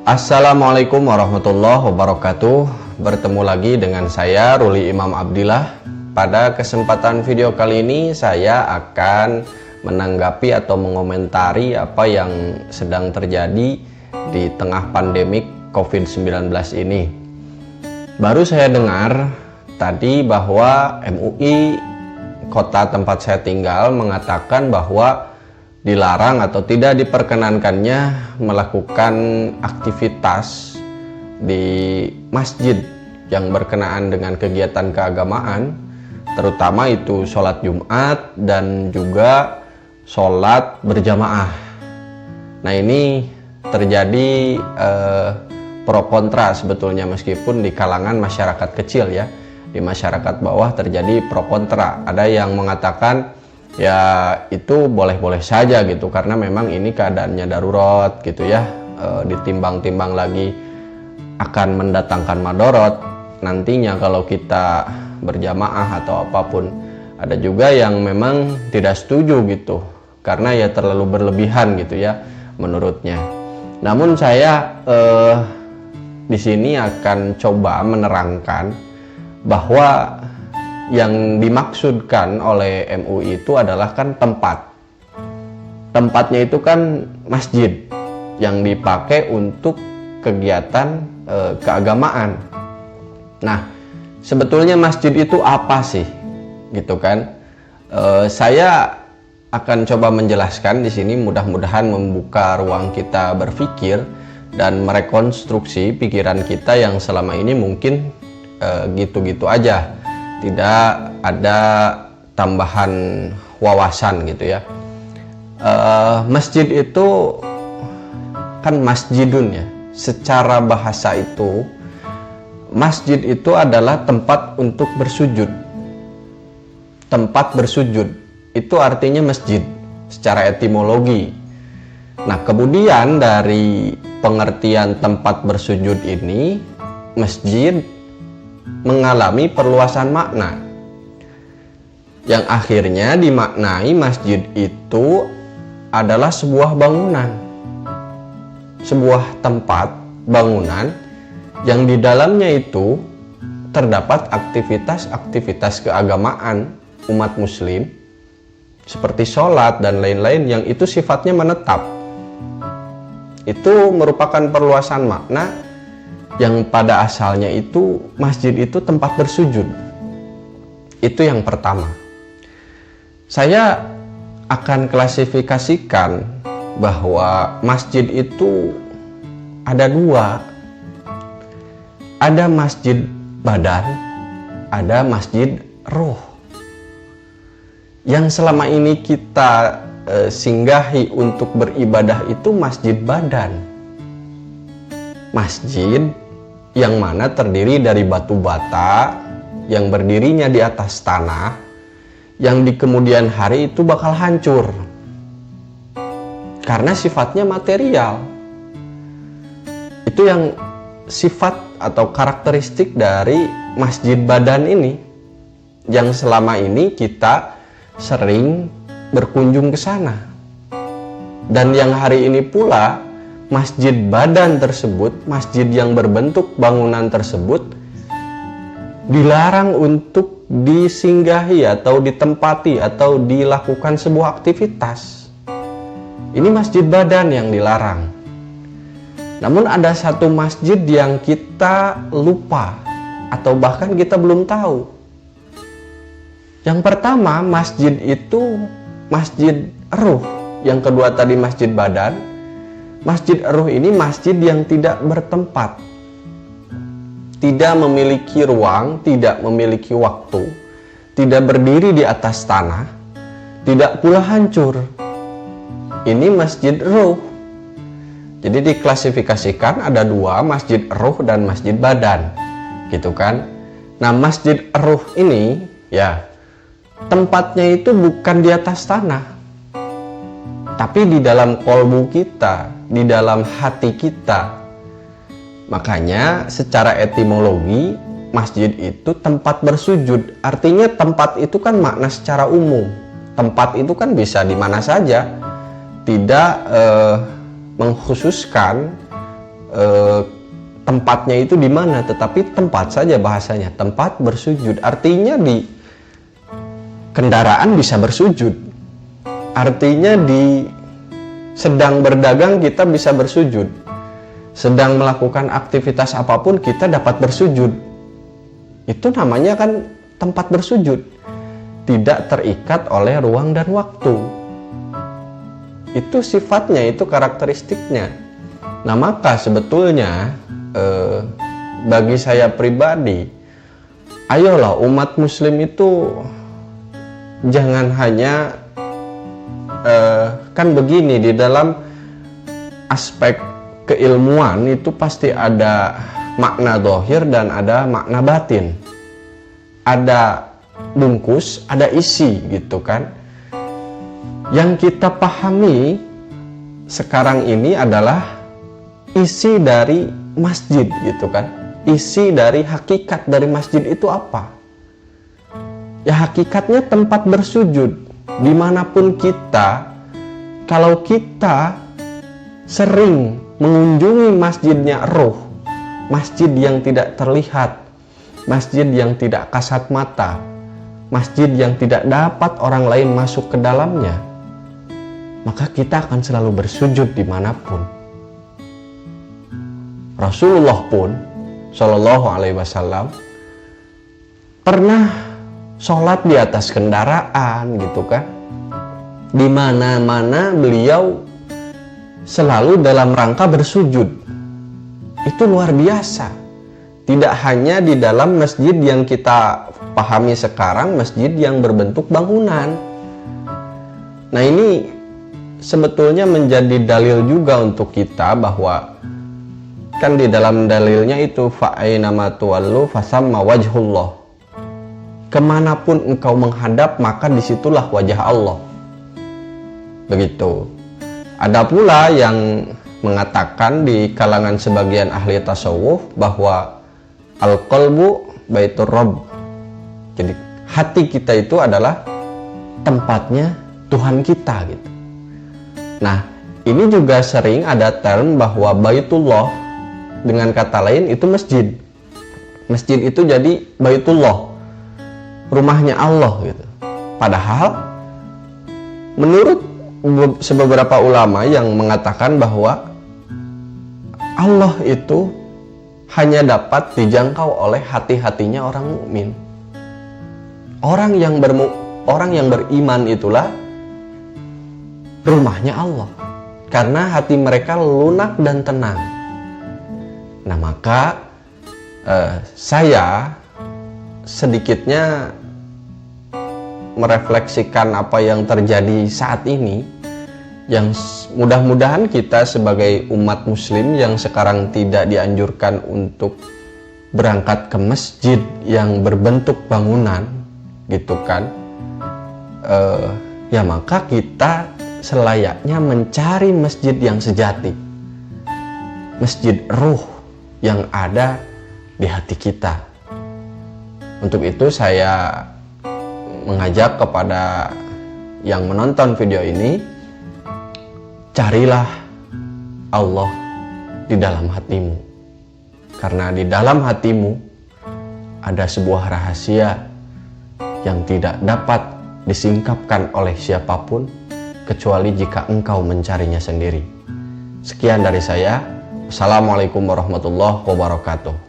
Assalamualaikum warahmatullahi wabarakatuh. Bertemu lagi dengan saya Ruli Imam Abdillah. Pada kesempatan video kali ini saya akan menanggapi atau mengomentari apa yang sedang terjadi di tengah pandemik COVID-19 ini. Baru saya dengar tadi bahwa MUI kota tempat saya tinggal mengatakan bahwa dilarang atau tidak diperkenankannya melakukan aktivitas di masjid yang berkenaan dengan kegiatan keagamaan, terutama itu sholat Jumat dan juga sholat berjamaah. Nah, ini terjadi pro kontra sebetulnya, meskipun di kalangan masyarakat kecil ya, di masyarakat bawah terjadi pro kontra. Ada yang mengatakan ya itu boleh-boleh saja gitu, karena memang ini keadaannya darurat gitu ya, ditimbang-timbang lagi akan mendatangkan madorot nantinya kalau kita berjamaah atau apapun. Ada juga yang memang tidak setuju gitu, karena ya terlalu berlebihan gitu ya menurutnya. Namun saya di sini akan coba menerangkan bahwa yang dimaksudkan oleh MUI itu adalah kan tempatnya itu kan masjid yang dipakai untuk kegiatan keagamaan. Nah, sebetulnya masjid itu apa sih gitu kan? Saya akan coba menjelaskan di sini, mudah-mudahan membuka ruang kita berpikir dan merekonstruksi pikiran kita yang selama ini mungkin gitu-gitu aja, tidak ada tambahan wawasan gitu ya. Masjid itu kan masjidun ya, secara bahasa itu masjid itu adalah tempat untuk bersujud. Tempat bersujud itu artinya masjid secara etimologi. Nah, kemudian dari pengertian tempat bersujud ini, masjid mengalami perluasan makna yang akhirnya dimaknai masjid itu adalah sebuah bangunan, sebuah tempat bangunan yang di dalamnya itu terdapat aktivitas-aktivitas keagamaan umat muslim seperti sholat dan lain-lain yang itu sifatnya menetap. Itu merupakan perluasan makna yang pada asalnya itu masjid itu tempat bersujud. Itu yang pertama. Saya akan klasifikasikan bahwa masjid itu ada dua. Ada masjid badan, ada masjid roh. Yang selama ini kita singgahi untuk beribadah itu masjid badan. Masjid yang mana terdiri dari batu bata yang berdirinya di atas tanah, yang di kemudian hari itu bakal hancur karena sifatnya material. Itu yang sifat atau karakteristik dari masjid badan ini, yang selama ini kita sering berkunjung ke sana. Dan yang hari ini pula masjid badan tersebut, masjid yang berbentuk bangunan tersebut, dilarang untuk disinggahi atau ditempati atau dilakukan sebuah aktivitas. Ini masjid badan yang dilarang. Namun ada satu masjid yang kita lupa atau bahkan kita belum tahu. Yang pertama, masjid itu masjid ruh. Yang kedua tadi masjid badan. Masjid ruh ini masjid yang tidak bertempat, tidak memiliki ruang, tidak memiliki waktu, tidak berdiri di atas tanah, tidak pula hancur. Ini masjid ruh. Jadi diklasifikasikan ada dua, masjid ruh dan masjid badan, gitu kan? Nah, masjid ruh ini ya tempatnya itu bukan di atas tanah, tapi di dalam kolbu kita, di dalam hati kita. Makanya secara etimologi masjid itu tempat bersujud. Artinya tempat itu kan makna secara umum. Tempat itu kan bisa di mana saja, tidak mengkhususkan tempatnya itu di mana, tetapi tempat saja bahasanya, tempat bersujud. Artinya di kendaraan bisa bersujud, artinya di sedang berdagang kita bisa bersujud, sedang melakukan aktivitas apapun kita dapat bersujud. Itu namanya kan tempat bersujud, tidak terikat oleh ruang dan waktu. Itu sifatnya, itu karakteristiknya. Nah, maka sebetulnya bagi saya pribadi, ayolah umat muslim itu jangan hanya kan begini, di dalam aspek keilmuan itu pasti ada makna zahir dan ada makna batin, ada bungkus, ada isi gitu kan. Yang kita pahami sekarang ini adalah isi dari masjid gitu kan. Isi dari hakikat dari masjid itu apa? Ya hakikatnya tempat bersujud. Dimanapun kita, kalau kita sering mengunjungi masjidnya roh, masjid yang tidak terlihat, masjid yang tidak kasat mata, masjid yang tidak dapat orang lain masuk ke dalamnya, maka kita akan selalu bersujud dimanapun. Rasulullah pun Shallallahu Alaihi Wasallam pernah sholat di atas kendaraan gitu kan. Di mana-mana beliau selalu dalam rangka bersujud. Itu luar biasa. Tidak hanya di dalam masjid yang kita pahami sekarang, masjid yang berbentuk bangunan. Nah, ini sebetulnya menjadi dalil juga untuk kita bahwa kan di dalam dalilnya itu fa'ainama tuwallu fasamma wajhullah. Kemanapun engkau menghadap maka disitulah wajah Allah. Begitu. Ada pula yang mengatakan di kalangan sebagian ahli tasawuf bahwa al-qalbu baitur rabb. Jadi hati kita itu adalah tempatnya Tuhan kita gitu. Nah, ini juga sering ada term bahwa baitullah dengan kata lain itu masjid. Masjid itu jadi baitullah, rumahnya Allah gitu. Padahal menurut beberapa ulama yang mengatakan bahwa Allah itu hanya dapat dijangkau oleh hati-hatinya orang mukmin. Orang yang beriman itulah rumahnya Allah, karena hati mereka lunak dan tenang. Nah, maka saya sedikitnya merefleksikan apa yang terjadi saat ini, yang mudah-mudahan kita sebagai umat muslim yang sekarang tidak dianjurkan untuk berangkat ke masjid yang berbentuk bangunan gitu kan, ya maka kita selayaknya mencari masjid yang sejati, masjid ruh yang ada di hati kita. Untuk itu saya mengajak kepada yang menonton video ini, carilah Allah di dalam hatimu, karena di dalam hatimu ada sebuah rahasia yang tidak dapat disingkapkan oleh siapapun kecuali jika engkau mencarinya sendiri. Sekian dari saya. Assalamualaikum warahmatullahi wabarakatuh.